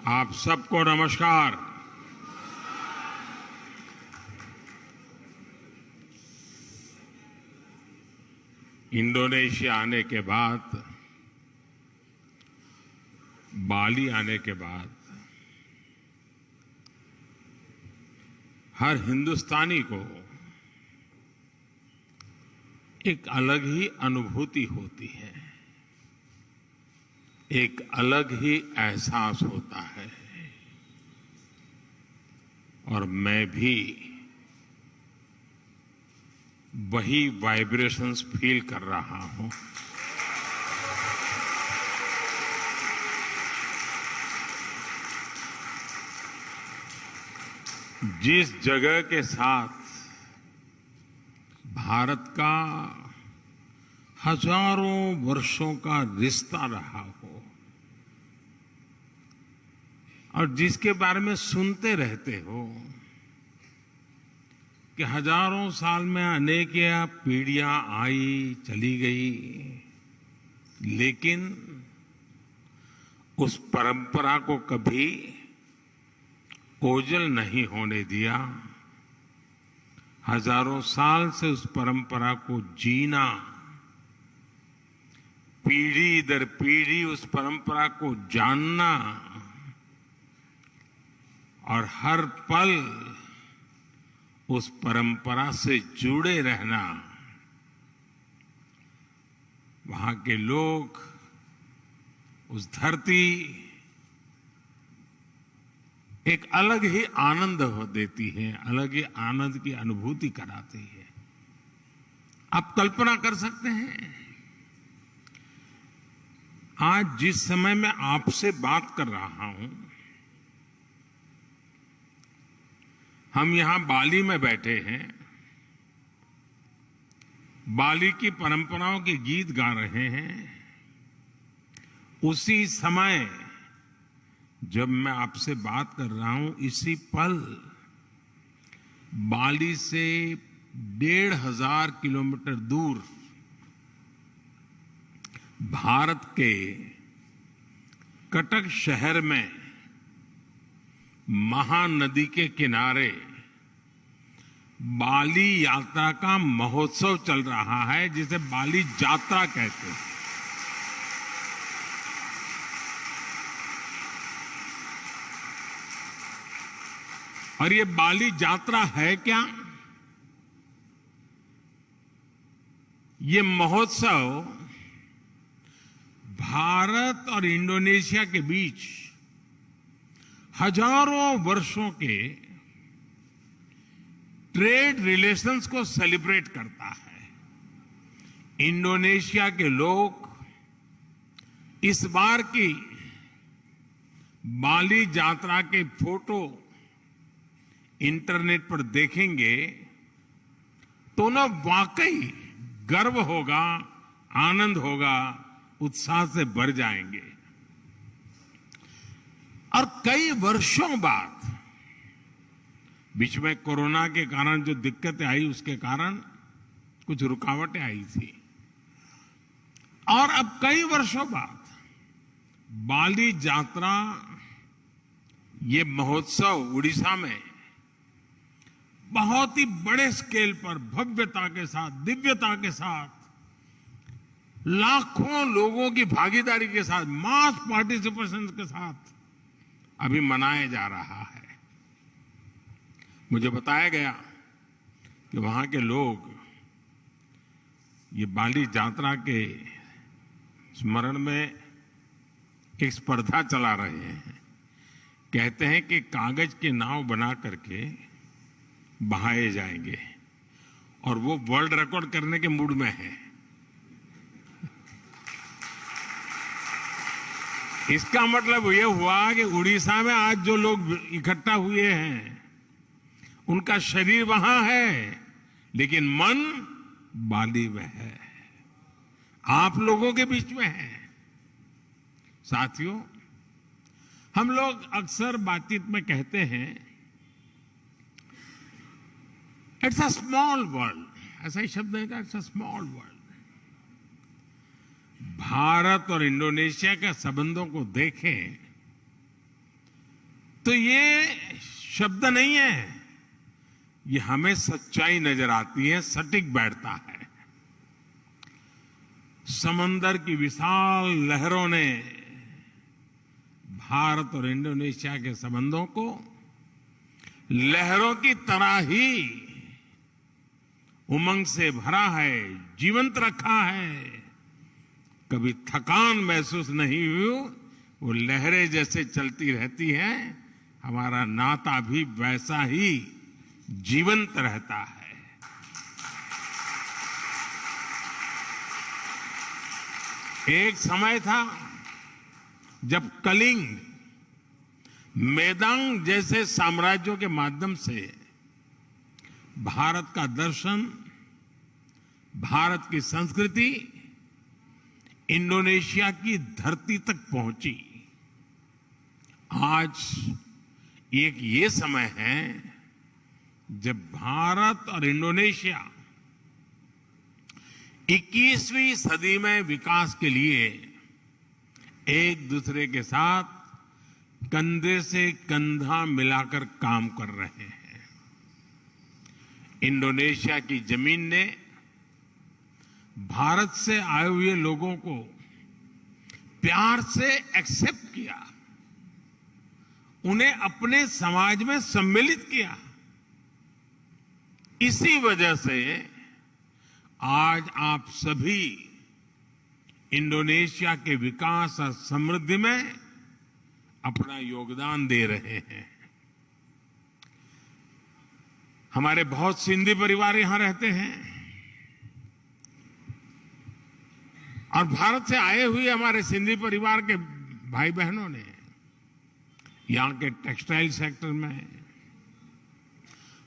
आप सबको नमस्कार। इंडोनेशिया आने के बाद, बाली आने के बाद हर हिंदुस्तानी को एक अलग ही अनुभूति होती है, एक अलग ही एहसास होता है। और मैं भी वही वाइब्रेशंस फील कर रहा हूं। जिस जगह के साथ भारत का हजारों वर्षों का रिश्ता रहा हो और जिसके बारे में सुनते रहते हो कि हजारों साल में अनेक पीढ़ियां आई चली गई, लेकिन उस परंपरा को कभी ओझल नहीं होने दिया। हजारों साल से उस परंपरा को जीना, पीढ़ी दर पीढ़ी उस परंपरा को जानना और हर पल उस परंपरा से जुड़े रहना, वहां के लोग, उस धरती एक अलग ही आनंद देती है, अलग ही आनंद की अनुभूति कराती है। आप कल्पना कर सकते हैं, आज जिस समय मैं आपसे बात कर रहा हूं, हम यहां बाली में बैठे हैं, बाली की परंपराओं के गीत गा रहे हैं। उसी समय जब मैं आपसे बात कर रहा हूं, इसी पल बाली से 1,500 किलोमीटर दूर भारत के कटक शहर में महानदी के किनारे बाली यात्रा का महोत्सव चल रहा है, जिसे बाली यात्रा कहते हैं। और ये बाली यात्रा है क्या? ये महोत्सव भारत और इंडोनेशिया के बीच हजारों वर्षों के ट्रेड रिलेशंस को सेलिब्रेट करता है। इंडोनेशिया के लोग इस बार की बाली यात्रा के फोटो इंटरनेट पर देखेंगे तो उन्हें वाकई गर्व होगा, आनंद होगा, उत्साह से भर जाएंगे। और कई वर्षों बाद, बीच में कोरोना के कारण जो दिक्कतें आई, उसके कारण कुछ रुकावटें आई थी, और अब कई वर्षों बाद बाली यात्रा, ये महोत्सव उड़ीसा में बहुत ही बड़े स्केल पर भव्यता के साथ, दिव्यता के साथ, लाखों लोगों की भागीदारी के साथ, मास पार्टिसिपेशन के साथ अभी मनाया जा रहा है। मुझे बताया गया कि वहां के लोग ये बाली यात्रा के स्मरण में एक स्पर्धा चला रहे हैं। कहते हैं कि कागज की नाव बना करके बहाए जाएंगे, और वो वर्ल्ड रिकॉर्ड करने के मूड में है। इसका मतलब ये हुआ कि उड़ीसा में आज जो लोग इकट्ठा हुए हैं, उनका शरीर वहां है, लेकिन मन बाली में है, आप लोगों के बीच में है। साथियों, हम लोग अक्सर बातचीत में कहते हैं इट्स अ स्मॉल वर्ल्ड, ऐसा ही शब्द है, it's a small world. Bharat और इंडोनेशिया के संबंधों को देखें तो ये शब्द नहीं है, ये हमें सच्चाई नजर आती है, सटीक बैठता है। समंदर की विशाल लहरों ने भारत और इंडोनेशिया के संबंधों को लहरों की तरह ही उमंग से भरा है, जीवंत रखा है। कभी थकान महसूस नहीं हुई, वो लहरें जैसे चलती रहती हैं, हमारा नाता भी वैसा ही जीवंत रहता है। एक समय था जब कलिंग, मेदांग जैसे साम्राज्यों के माध्यम से भारत का दर्शन, भारत की संस्कृति इंडोनेशिया की धरती तक पहुंची। आज एक ये समय है जब भारत और इंडोनेशिया 21वीं सदी में विकास के लिए एक दूसरे के साथ कंधे से कंधा मिलाकर काम कर रहे हैं। इंडोनेशिया की जमीन ने भारत से आए हुए लोगों को प्यार से एक्सेप्ट किया, उन्हें अपने समाज में सम्मिलित किया। इसी वजह से आज आप सभी इंडोनेशिया के विकास और समृद्धि में अपना योगदान दे रहे हैं। हमारे बहुत सिंधी परिवार यहां रहते हैं और भारत से आए हुए हमारे सिंधी परिवार के भाई बहनों ने यहां के टेक्सटाइल सेक्टर में,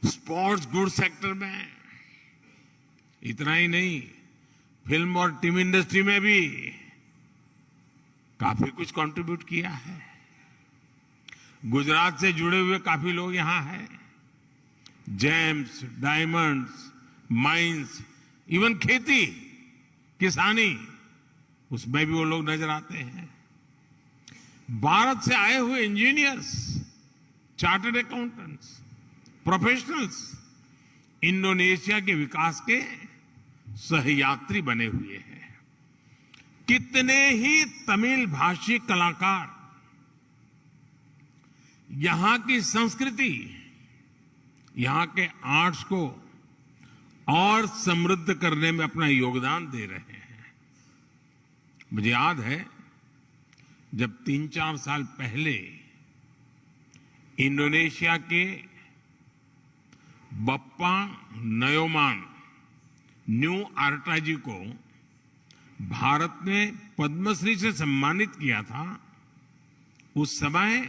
स्पोर्ट्स गुड सेक्टर में, इतना ही नहीं, फिल्म और टीवी इंडस्ट्री में भी काफी कुछ कंट्रीब्यूट किया है। गुजरात से जुड़े हुए काफी लोग यहां हैं। जेम्स, डायमंड्स, माइंस, इवन खेती, किसानी, उसमें भी वो लोग नजर आते हैं। भारत से आए हुए engineers, chartered accountants, professionals Indonesia के विकास के सहयात्री बने हुए हैं। कितने ही तमिल भाषी कलाकार यहां की संस्कृति, यहां के आर्ट्स को और समृद्ध करने में अपना योगदान दे रहे हैं। मुझे याद है जब 3-4 साल पहले इंडोनेशिया के बप्पा नयोमान न्यू आर्टा जी को भारत ने पद्मश्री से सम्मानित किया था। उस समय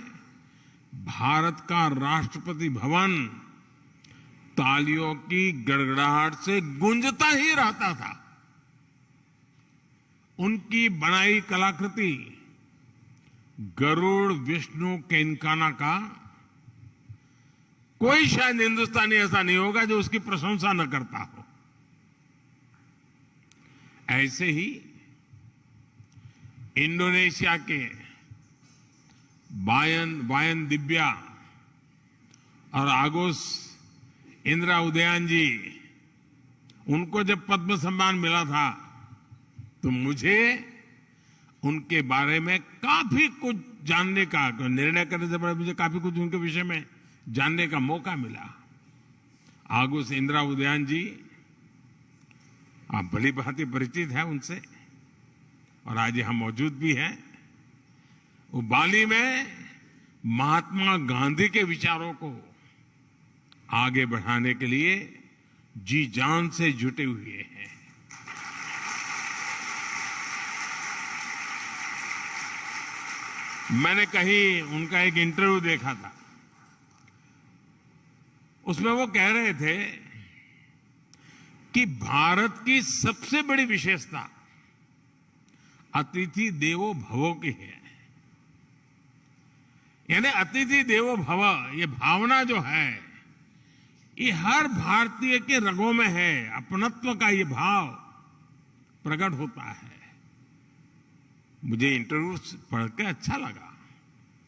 भारत का राष्ट्रपति भवन तालियों की गड़गड़ाहट से गूंजता ही रहता था। उनकी बनाई कलाकृति गरुड़ विष्णु केनकाना का कोई शायद हिंदुस्तानी ऐसा नहीं होगा जो उसकी प्रशंसा न करता हो। ऐसे ही इंडोनेशिया के वायन दिव्या और आगोस इंदिरा उदयन जी, उनको जब पद्म सम्मान मिला था तो मुझे उनके बारे में काफी कुछ जानने का, निर्णय करने से पहले मुझे काफी कुछ उनके विषय में जानने का मौका मिला। आगोस इंदिरा उदयन जी, आप भली भांति परिचित हैं उनसे और आज यहां मौजूद भी हैं। वो बाली में महात्मा गांधी के विचारों को आगे बढ़ाने के लिए जी जान से जुटे हुए हैं। मैंने कहीं उनका एक इंटरव्यू देखा था, उसमें वो कह रहे थे कि भारत की सबसे बड़ी विशेषता अतिथि देवो भव की है। यानी अतिथि देवो भव, ये भावना जो है ये हर भारतीय के रगों में है। अपनत्व का ये भाव प्रकट होता है। मुझे इंटरव्यू पढ़ के अच्छा लगा।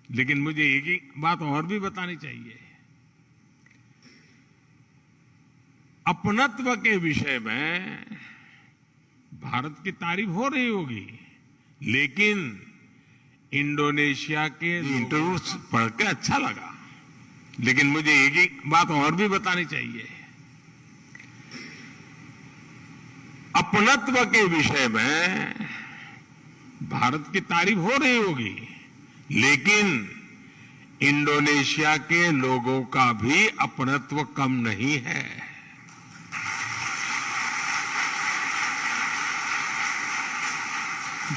लेकिन मुझे एक ही बात और भी बतानी चाहिए। अपनत्व के विषय में भारत की तारीफ हो रही होगी, लेकिन इंडोनेशिया के इंटरव्यू पढ़ के अच्छा लगा, लेकिन मुझे एक ही बात और भी बतानी चाहिए। अपनत्व के विषय में भारत की तारीफ हो रही होगी, लेकिन इंडोनेशिया के लोगों का भी अपनत्व कम नहीं है।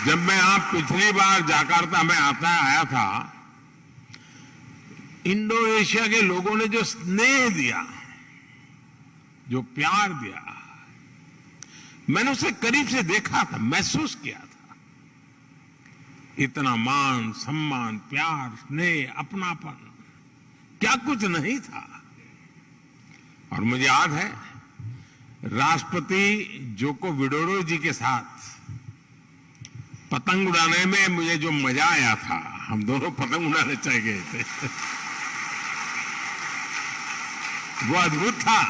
जब मैं पिछली बार जकार्ता में आया था, इंडोनेशिया के लोगों ने जो स्नेह दिया, जो प्यार दिया, मैंने उसे करीब से देखा था, महसूस किया था। इतना मान, सम्मान, प्यार, स्नेह, अपनापन, क्या कुछ नहीं था। और मुझे याद है, राष्ट्रपति जोको विडोडो जी के साथ पतंग उड़ाने में मुझे जो मजा आया था, हम दोनों पतंग उड़ाने चले गए थे, वो अद्भुत था।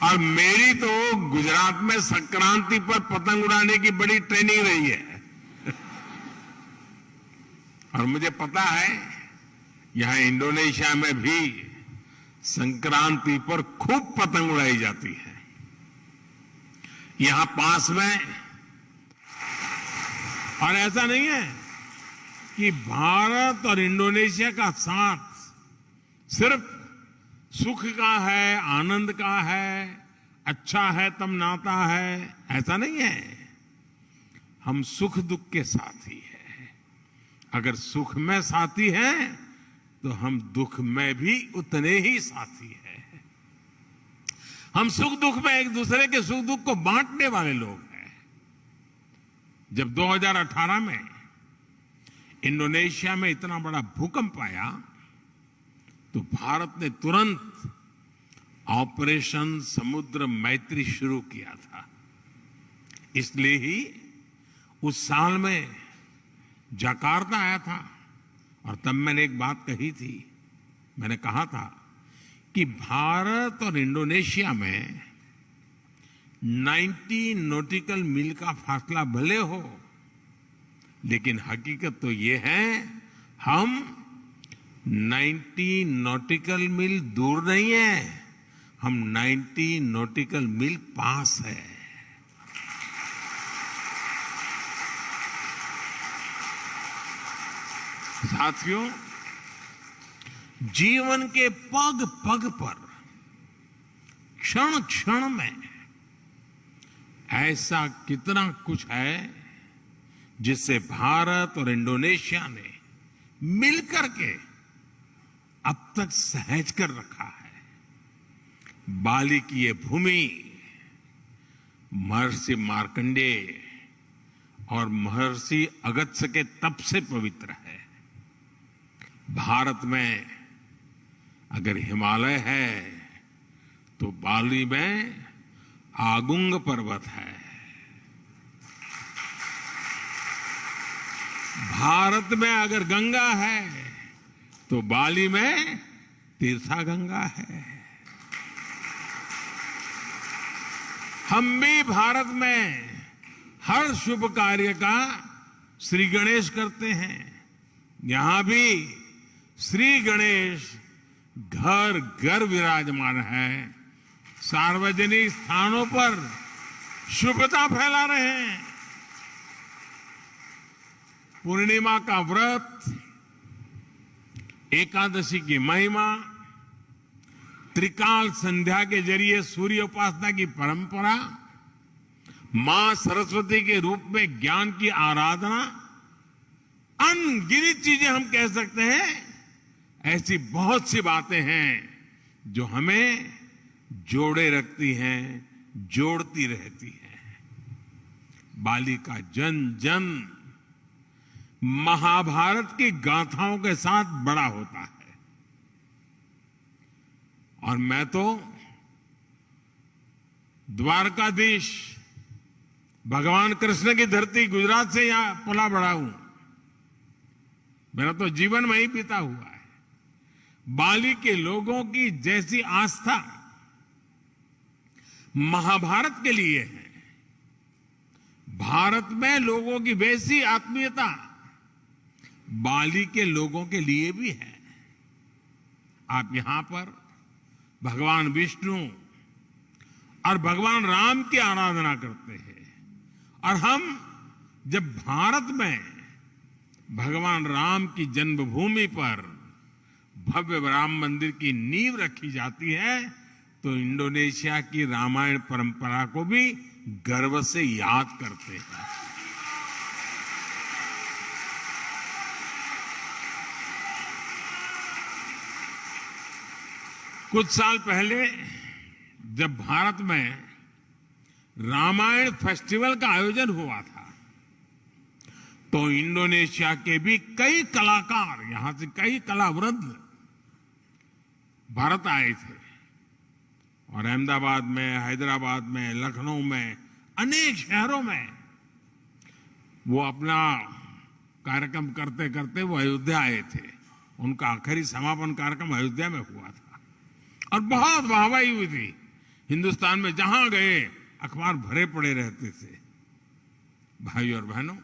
और मेरी तो गुजरात में संक्रांति पर पतंग उड़ाने की बड़ी ट्रेनिंग रही है। और मुझे पता है, यहां इंडोनेशिया में भी संक्रांति पर खूब पतंग उड़ाई जाती है। यहां पास में, और ऐसा नहीं है कि भारत और इंडोनेशिया का साथ सिर्फ सुख का है, आनंद का है, अच्छा है तब नाता है, ऐसा नहीं है। हम सुख दुख के साथी हैं। अगर सुख में साथी हैं तो हम दुख में भी उतने ही साथी हैं। हम सुख दुख में एक दूसरे के सुख दुख को बांटने वाले लोग हैं। जब 2018 में इंडोनेशिया में इतना बड़ा भूकंप आया तो भारत ने तुरंत ऑपरेशन समुद्र मैत्री शुरू किया था। इसलिए ही उस साल में जकार्ता आया था और तब मैंने एक बात कही थी। मैंने कहा था कि भारत और इंडोनेशिया में 90 नॉटिकल मील का फासला भले हो, लेकिन हकीकत तो ये है, हम 90 नॉटिकल मील दूर नहीं है, हम 90 नॉटिकल मील पास है। साथियों, जीवन के पग पग पर, क्षण क्षण में ऐसा कितना कुछ है जिससे भारत और इंडोनेशिया ने मिलकर के अब तक सहज कर रखा है। बाली की ये भूमि महर्षि मार्कंडेय और महर्षि अगस्त्य के तप से पवित्र है। भारत में अगर हिमालय है तो बाली में आगुंग पर्वत है। भारत में अगर गंगा है तो बाली में तीर्था गंगा है। हम भी भारत में हर शुभ कार्य का श्री गणेश करते हैं। यहां भी श्री गणेश घर घर विराजमान है। सार्वजनिक स्थानों पर शुभता फैला रहे हैं। पूर्णिमा का व्रत, एकादशी की महिमा, त्रिकाल संध्या के जरिए सूर्य उपासना की परंपरा, मां सरस्वती के रूप में ज्ञान की आराधना, अनगिनत चीजें हम कह सकते हैं। ऐसी बहुत सी बातें हैं जो हमें जोड़े रखती हैं, जोड़ती रहती हैं। बाली का जन जन महाभारत की गाथाओं के साथ बड़ा होता है। और मैं तो द्वारकाधीश भगवान कृष्ण की धरती गुजरात से यहां पला बड़ा हूं। मेरा तो जीवन में ही बीता हुआ है। बाली के लोगों की जैसी आस्था महाभारत के लिए है, भारत में लोगों की वैसी आत्मीयता बाली के लोगों के लिए भी है। आप यहां पर भगवान विष्णु और भगवान राम की आराधना करते हैं, और हम जब भारत में भगवान राम की जन्मभूमि पर भव्य राम मंदिर की नींव रखी जाती है, तो इंडोनेशिया की रामायण परंपरा को भी गर्व से याद करते हैं। कुछ साल पहले जब भारत में रामायण फेस्टिवल का आयोजन हुआ था, तो इंडोनेशिया के भी कई कलाकार, यहां से कई कलावृंद भारत आए थे, और अहमदाबाद में, हैदराबाद में, लखनऊ में, अनेक शहरों में वो अपना कार्यक्रम करते करते वो अयोध्या आए थे। उनका आखिरी समापन कार्यक्रम अयोध्या में हुआ था और बहुत वाहवाही हुई थी। हिंदुस्तान में जहां गए अखबार भरे पड़े रहते थे। भाई और बहनों,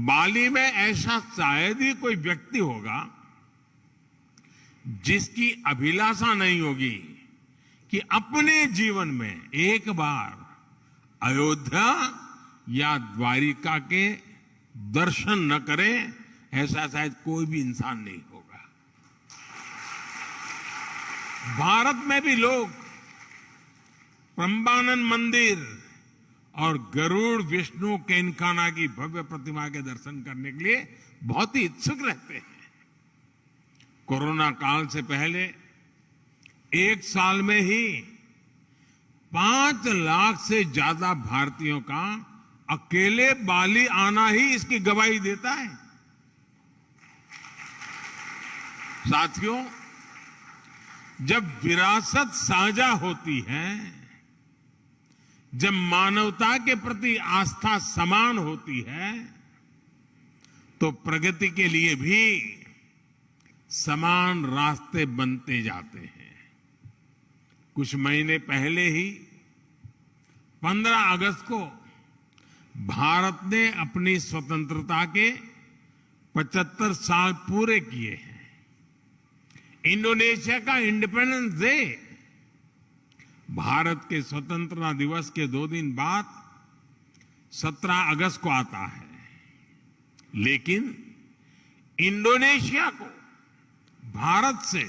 बाली में ऐसा शायद ही कोई व्यक्ति होगा जिसकी अभिलाषा नहीं होगी कि अपने जीवन में एक बार अयोध्या या द्वारिका के दर्शन न करे, ऐसा शायद कोई भी इंसान नहीं होगा। भारत में भी लोग प्रम्बानन मंदिर और गरुड़ विष्णु केनकाना की भव्य प्रतिमा के दर्शन करने के लिए बहुत ही इच्छुक रहते हैं। कोरोना काल से पहले एक साल में ही 5 लाख से ज्यादा भारतीयों का अकेले बाली आना ही इसकी गवाही देता है। साथियों, जब विरासत साझा होती है, जब मानवता के प्रति आस्था समान होती है, तो प्रगति के लिए भी समान रास्ते बनते जाते हैं। कुछ महीने पहले ही 15 अगस्त को भारत ने अपनी स्वतंत्रता के 75 साल पूरे किए हैं। इंडोनेशिया का इंडिपेंडेंस डे भारत के स्वतंत्रता दिवस के 2 दिन बाद 17 अगस्त को आता है, लेकिन इंडोनेशिया को भारत से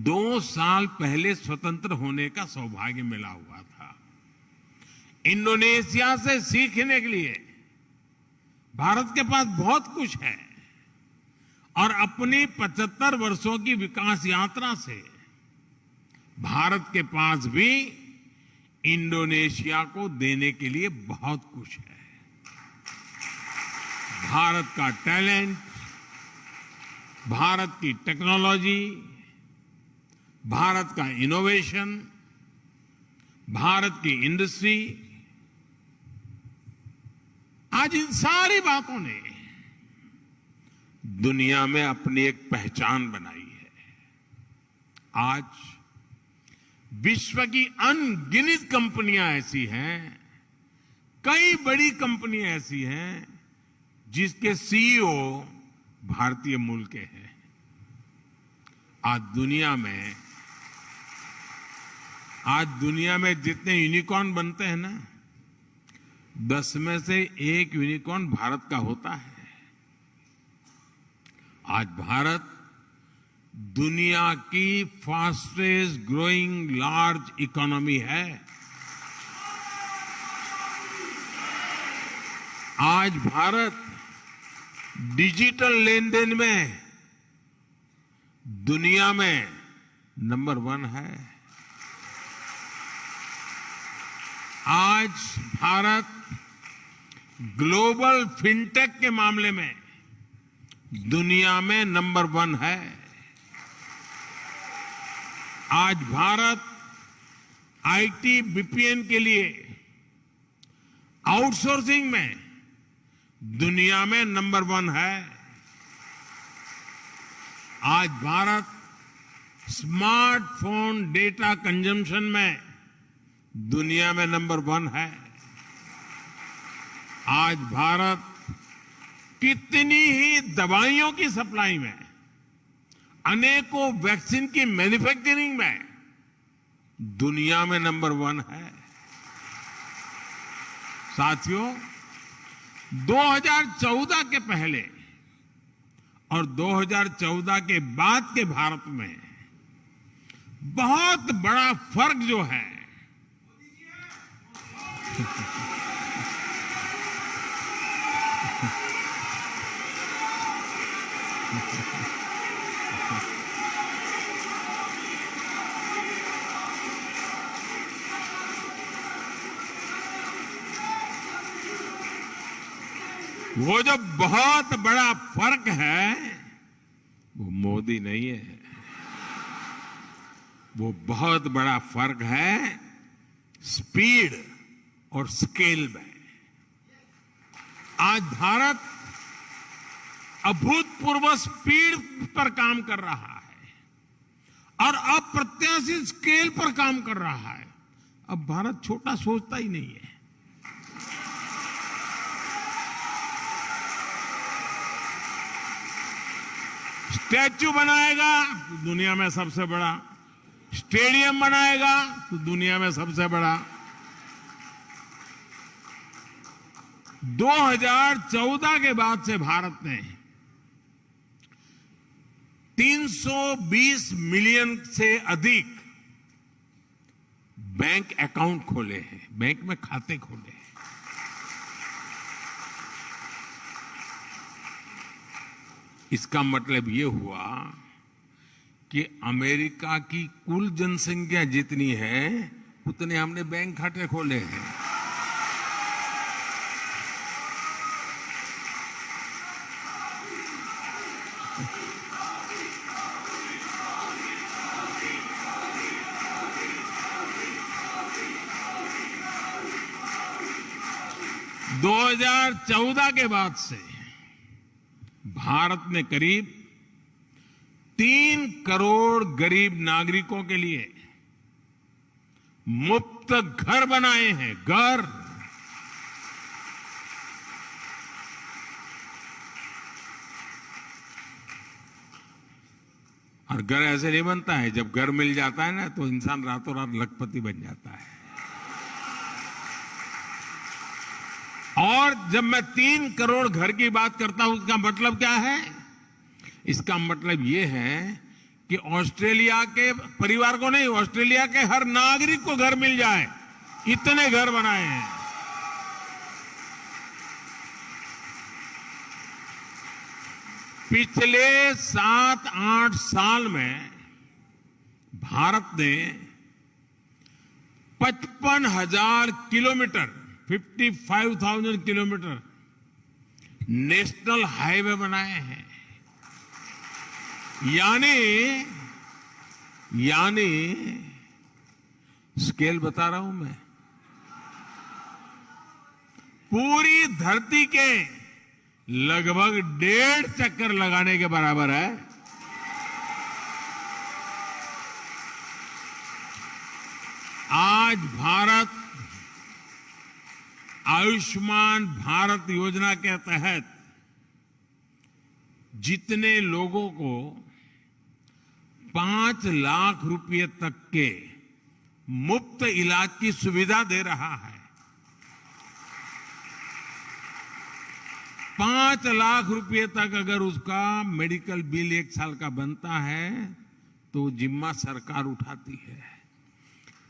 2 साल पहले स्वतंत्र होने का सौभाग्य मिला हुआ था। इंडोनेशिया से सीखने के लिए भारत के पास बहुत कुछ है, और अपनी 75 वर्षों की विकास यात्रा से भारत के पास भी इंडोनेशिया को देने के लिए बहुत कुछ है। भारत का टैलेंट, भारत की टेक्नोलॉजी, भारत का इनोवेशन, भारत की इंडस्ट्री, आज इन सारी बातों ने दुनिया में अपनी एक पहचान बनाई है। आज विश्व की अनगिनत कंपनियां ऐसी हैं, कई बड़ी कंपनियां ऐसी हैं जिसके सीईओ भारतीय मूल के हैं। आज दुनिया में जितने यूनिकॉर्न बनते हैं ना, 10 में से 1 यूनिकॉर्न भारत का होता है। आज भारत दुनिया की फास्टेस्ट ग्रोइंग लार्ज इकोनॉमी है। आज भारत डिजिटल लेन देन में दुनिया में नंबर 1 है। आज भारत ग्लोबल फिनटेक के मामले में दुनिया में नंबर 1 है। आज भारत आईटी बीपीएन के लिए आउटसोर्सिंग में दुनिया में नंबर 1 है। आज भारत स्मार्टफोन डेटा कंजम्पशन में दुनिया में नंबर 1 है। आज भारत कितनी ही दवाइयों की सप्लाई में, अनेकों वैक्सीन की मैन्युफैक्चरिंग में दुनिया में नंबर 1 है। साथियों, 2014 के पहले और 2014 के बाद के भारत में बहुत बड़ा फर्क जो है वो जो बहुत बड़ा फर्क है वो मोदी नहीं है, वो बहुत बड़ा फर्क है स्पीड और स्केल में। आज भारत अभूतपूर्व स्पीड पर काम कर रहा है और अप्रत्याशित स्केल पर काम कर रहा है। अब भारत छोटा सोचता ही नहीं है। स्टैच्यू बनाएगा तो दुनिया में सबसे बड़ा, स्टेडियम बनाएगा तो दुनिया में सबसे बड़ा। 2014 के बाद से भारत ने 320 मिलियन से अधिक बैंक अकाउंट खोले हैं, बैंक में खाते खोले हैं। इसका मतलब ये हुआ कि अमेरिका की कुल जनसंख्या जितनी है उतने हमने बैंक खाते खोले हैं। दो 2014 के बाद से भारत ने करीब 3 करोड़ गरीब नागरिकों के लिए मुफ्त घर बनाए हैं। घर और घर ऐसे नहीं बनता है, जब घर मिल जाता है ना तो इंसान रातों रात लखपति बन जाता है। और जब मैं 3 करोड़ घर की बात करता हूं, इसका मतलब क्या है? इसका मतलब यह है कि ऑस्ट्रेलिया के परिवार को नहीं, ऑस्ट्रेलिया के हर नागरिक को घर मिल जाए, इतने घर बनाए हैं। पिछले 7-8 साल में भारत ने 55,000 किलोमीटर, 55,000 किलोमीटर नेशनल हाईवे बनाए हैं। यानी स्केल बता रहा हूं मैं, पूरी धरती के लगभग 1.5 चक्कर लगाने के बराबर है। आज भारत आयुष्मान भारत योजना के तहत जितने लोगों को 5 लाख रुपए तक के मुफ्त इलाज की सुविधा दे रहा है, 5 लाख रुपए तक अगर उसका मेडिकल बिल 1 साल का बनता है तो जिम्मा सरकार उठाती है।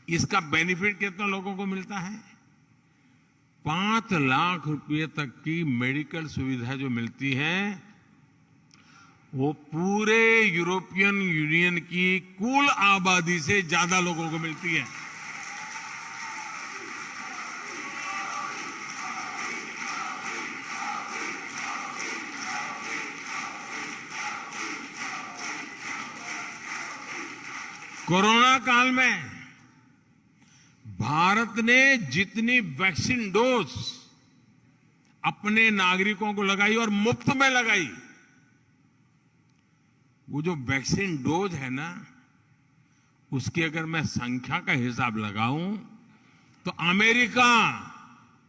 इसका बेनिफिट कितना लोगों को मिलता है? 5 लाख रुपए तक की मेडिकल सुविधा जो मिलती है वो पूरे यूरोपियन यूनियन की कुल आबादी से ज्यादा लोगों को मिलती है। कोरोना काल में भारत ने जितनी वैक्सीन डोज अपने नागरिकों को लगाई और मुफ्त में लगाई, वो जो वैक्सीन डोज है ना, उसकी अगर मैं संख्या का हिसाब लगाऊं तो अमेरिका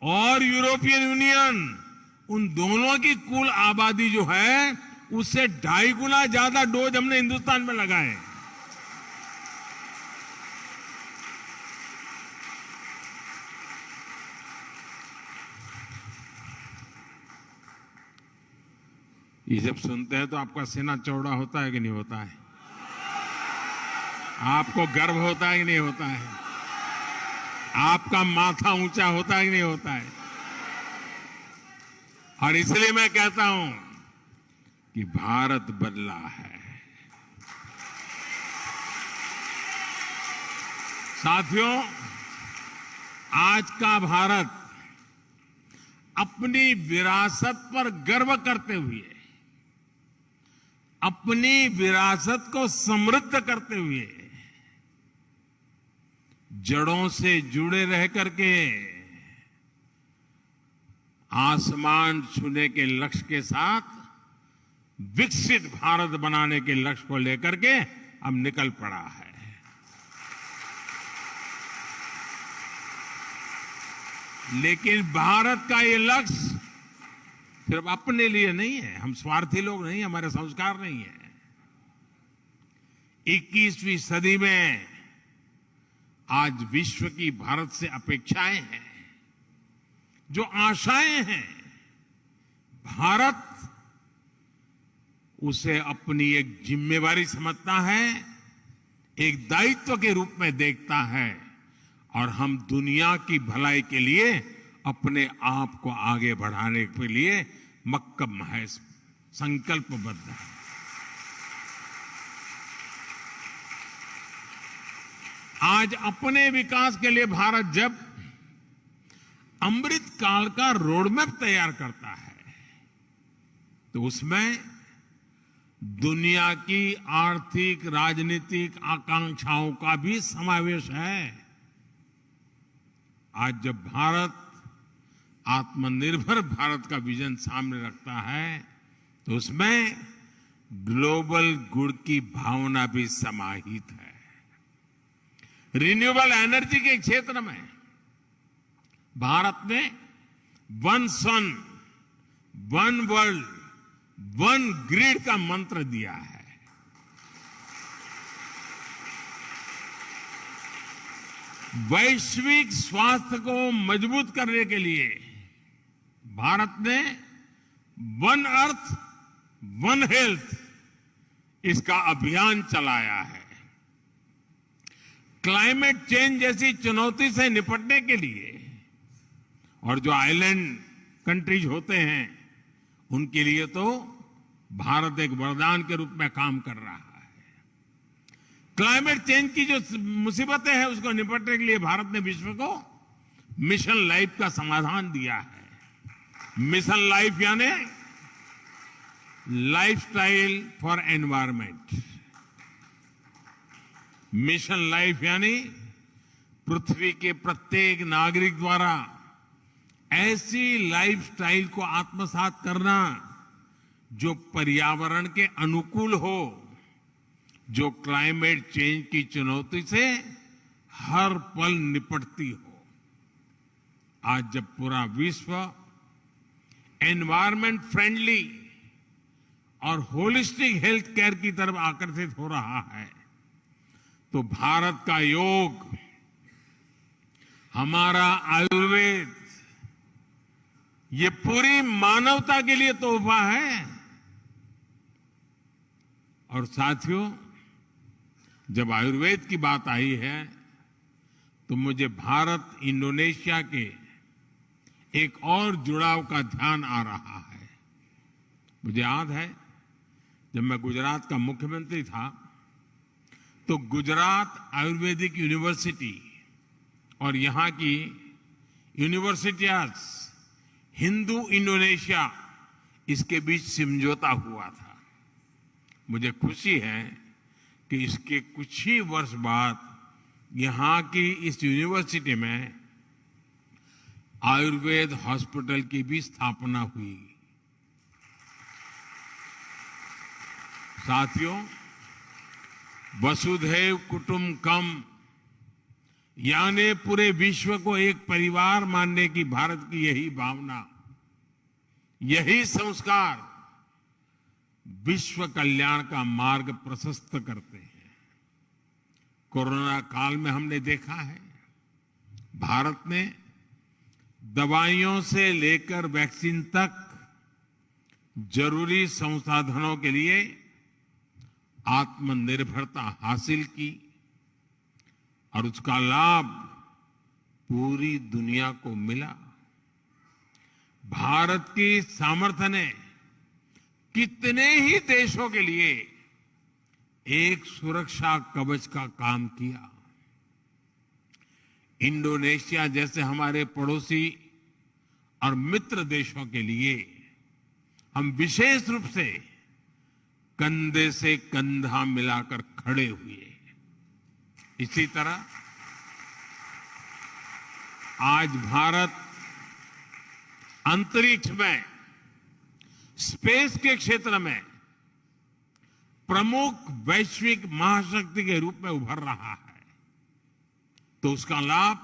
और यूरोपियन यूनियन, उन दोनों की कुल आबादी जो है उससे 2.5 गुना ज्यादा डोज हमने हिंदुस्तान में लगाए। ये जब सुनते हैं तो आपका सीना चौड़ा होता है कि नहीं होता है? आपको गर्व होता है कि नहीं होता है? आपका माथा ऊंचा होता है कि नहीं होता है? और इसलिए मैं कहता हूं कि भारत बदला है। साथियों, आज का भारत अपनी विरासत पर गर्व करते हुए, अपनी विरासत को समृद्ध करते हुए, जड़ों से जुड़े रह करके आसमान छूने के लक्ष्य के साथ विकसित भारत बनाने के लक्ष्य को लेकर के अब निकल पड़ा है। लेकिन भारत का ये लक्ष्य सिर्फ अपने लिए नहीं है। हम स्वार्थी लोग नहीं, हमारे संस्कार नहीं है। 21वीं सदी में आज विश्व की भारत से अपेक्षाएं हैं, जो आशाएं हैं, भारत उसे अपनी एक जिम्मेवारी समझता है, एक दायित्व के रूप में देखता है, और हम दुनिया की भलाई के लिए अपने आप को आगे बढ़ाने के लिए मक्कम है, संकल्पबद्ध है। आज अपने विकास के लिए भारत जब अमृत काल का रोडमैप तैयार करता है तो उसमें दुनिया की आर्थिक राजनीतिक आकांक्षाओं का भी समावेश है। आज जब भारत आत्मनिर्भर भारत का विजन सामने रखता है तो उसमें ग्लोबल गुड की भावना भी समाहित है। रिन्यूएबल एनर्जी के क्षेत्र में भारत ने वन सन, वन वर्ल्ड, वन ग्रिड का मंत्र दिया है। वैश्विक स्वास्थ्य को मजबूत करने के लिए भारत ने वन अर्थ, वन हेल्थ इसका अभियान चलाया है। क्लाइमेट चेंज जैसी चुनौती से निपटने के लिए और जो आइलैंड कंट्रीज होते हैं उनके लिए तो भारत एक वरदान के रूप में काम कर रहा है। क्लाइमेट चेंज की जो मुसीबतें हैं उसको निपटने के लिए भारत ने विश्व को मिशन लाइफ का समाधान दिया है। मिशन लाइफ यानी lifestyle for environment. Mission life यानी पृथ्वी के प्रत्येक नागरिक द्वारा ऐसी लाइफस्टाइल को आत्मसात करना जो पर्यावरण के अनुकूल हो, जो क्लाइमेट चेंज की चुनौती से हर पल निपटती हो। आज जब पूरा विश्व एनवायरमेंट फ्रेंडली और होलिस्टिक हेल्थ केयर की तरफ आकर्षित हो रहा है तो भारत का योग, हमारा आयुर्वेद, ये पूरी मानवता के लिए तोहफा है। और साथियों, जब आयुर्वेद की बात आई है तो मुझे भारत इंडोनेशिया के एक और जुड़ाव का ध्यान आ रहा है। मुझे याद है जब मैं गुजरात का मुख्यमंत्री था तो गुजरात आयुर्वेदिक यूनिवर्सिटी और यहाँ की यूनिवर्सिटीज, हिंदू इंडोनेशिया, इसके बीच समझौता हुआ था। मुझे खुशी है कि इसके कुछ ही वर्ष बाद यहाँ की इस यूनिवर्सिटी में आयुर्वेद हॉस्पिटल की भी स्थापना हुई। साथियों, वसुधैव कुटुंबकम यानी पूरे विश्व को एक परिवार मानने की भारत की यही भावना, यही संस्कार विश्व कल्याण का मार्ग प्रशस्त करते हैं। कोरोना काल में हमने देखा है, भारत ने दवाइयों से लेकर वैक्सीन तक जरूरी संसाधनों के लिए आत्मनिर्भरता हासिल की और उसका लाभ पूरी दुनिया को मिला। भारत की सामर्थ्य ने कितने ही देशों के लिए एक सुरक्षा कवच का काम किया। इंडोनेशिया जैसे हमारे पड़ोसी और मित्र देशों के लिए हम विशेष रूप से कंधे से कंधा मिलाकर खड़े हुए। इसी तरह आज भारत अंतरिक्ष में, स्पेस के क्षेत्र में प्रमुख वैश्विक महाशक्ति के रूप में उभर रहा है, तो उसका लाभ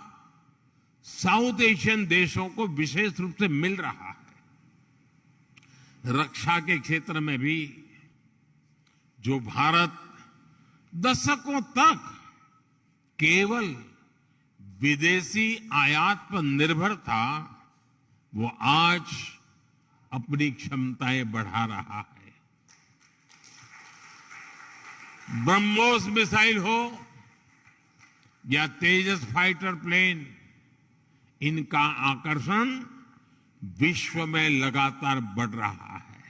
साउथ एशियन देशों को विशेष रूप से मिल रहा है। रक्षा के क्षेत्र में भी जो भारत दशकों तक केवल विदेशी आयात पर निर्भर था, वो आज अपनी क्षमताएं बढ़ा रहा है। ब्रह्मोस मिसाइल हो या तेजस फाइटर प्लेन, इनका आकर्षण विश्व में लगातार बढ़ रहा है।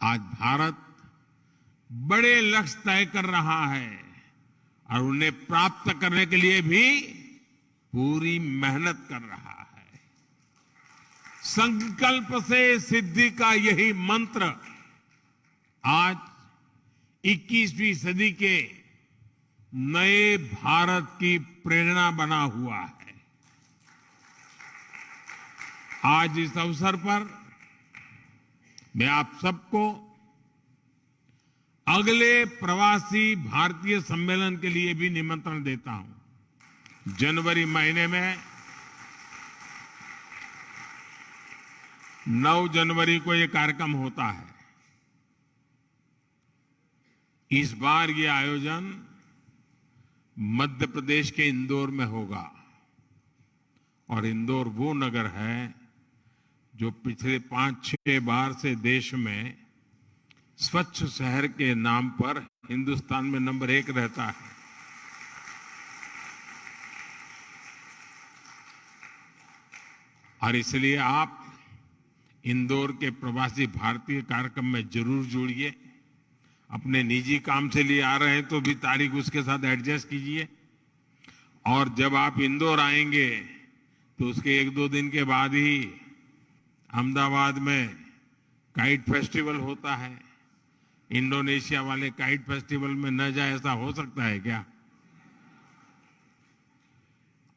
आज भारत बड़े लक्ष्य तय कर रहा है और उन्हें प्राप्त करने के लिए भी पूरी मेहनत कर रहा है। संकल्प से सिद्धि का यही मंत्र आज 21वीं सदी के नए भारत की प्रेरणा बना हुआ है। आज इस अवसर पर मैं आप सबको अगले प्रवासी भारतीय सम्मेलन के लिए भी निमंत्रण देता हूं। जनवरी महीने में 9 जनवरी को यह कार्यक्रम होता है। इस बार ये आयोजन मध्य प्रदेश के इंदौर में होगा और इंदौर वो नगर है जो पिछले 5-6 बार से देश में स्वच्छ शहर के नाम पर हिंदुस्तान में नंबर 1 रहता है। और इसलिए आप इंदौर के प्रवासी भारतीय कार्यक्रम में जरूर जुड़िए। अपने निजी काम से लिए आ रहे हैं तो भी तारीख उसके साथ एडजस्ट कीजिए। और जब आप इंदौर आएंगे तो उसके 1-2 दिन के बाद ही अहमदाबाद में काइट फेस्टिवल होता है। इंडोनेशिया वाले काइट फेस्टिवल में न जाए ऐसा हो सकता है क्या?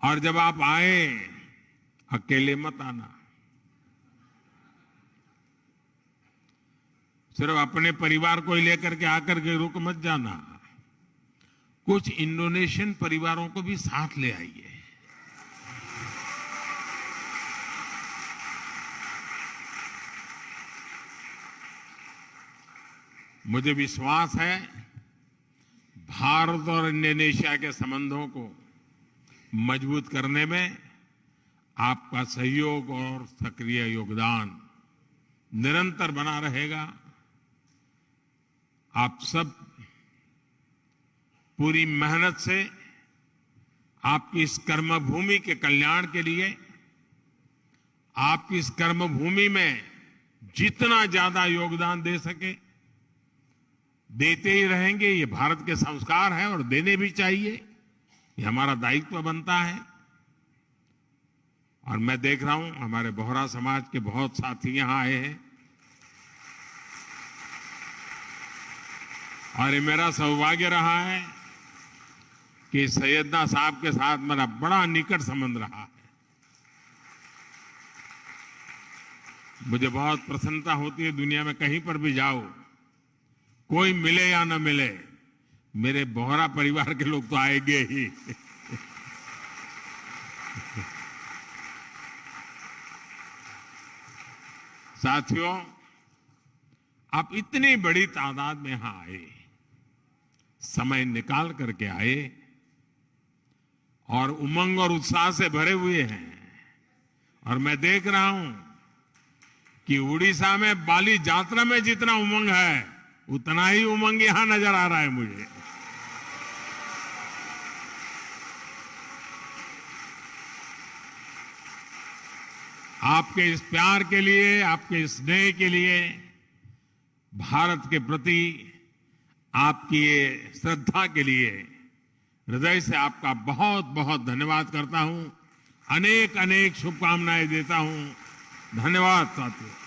और जब आप आए, अकेले मत आना। सिर्फ अपने परिवार को ही लेकर के आकर के रुक मत जाना। कुछ इंडोनेशियन परिवारों को भी साथ ले आइए। मुझे विश्वास है भारत और इंडोनेशिया के संबंधों को मजबूत करने में आपका सहयोग और सक्रिय योगदान निरंतर बना रहेगा। आप सब पूरी मेहनत से आपकी इस कर्मभूमि के कल्याण के लिए, आपकी इस कर्मभूमि में जितना ज्यादा योगदान दे सके देते ही रहेंगे। ये भारत के संस्कार है और देने भी चाहिए, ये हमारा दायित्व बनता है। और मैं देख रहा हूं हमारे बोहरा समाज के बहुत साथी यहां आए हैं और ये मेरा सौभाग्य रहा है कि सैयदना साहब के साथ मेरा बड़ा निकट संबंध रहा है। मुझे बहुत प्रसन्नता होती है, दुनिया में कहीं पर भी जाओ, कोई मिले या न मिले, मेरे बोहरा परिवार के लोग तो आएंगे ही। साथियों, आप इतनी बड़ी तादाद में यहां आए, समय निकाल करके आए और उमंग और उत्साह से भरे हुए हैं। और मैं देख रहा हूं कि उड़ीसा में बाली यात्रा में जितना उमंग है, उतना ही उमंग यहां नजर आ रहा है मुझे। आपके इस प्यार के लिए, आपके इस स्नेह के लिए, भारत के प्रति आपकी ये श्रद्धा के लिए हृदय से आपका बहुत बहुत धन्यवाद करता हूं। अनेक अनेक शुभकामनाएं देता हूं। धन्यवाद साथियों।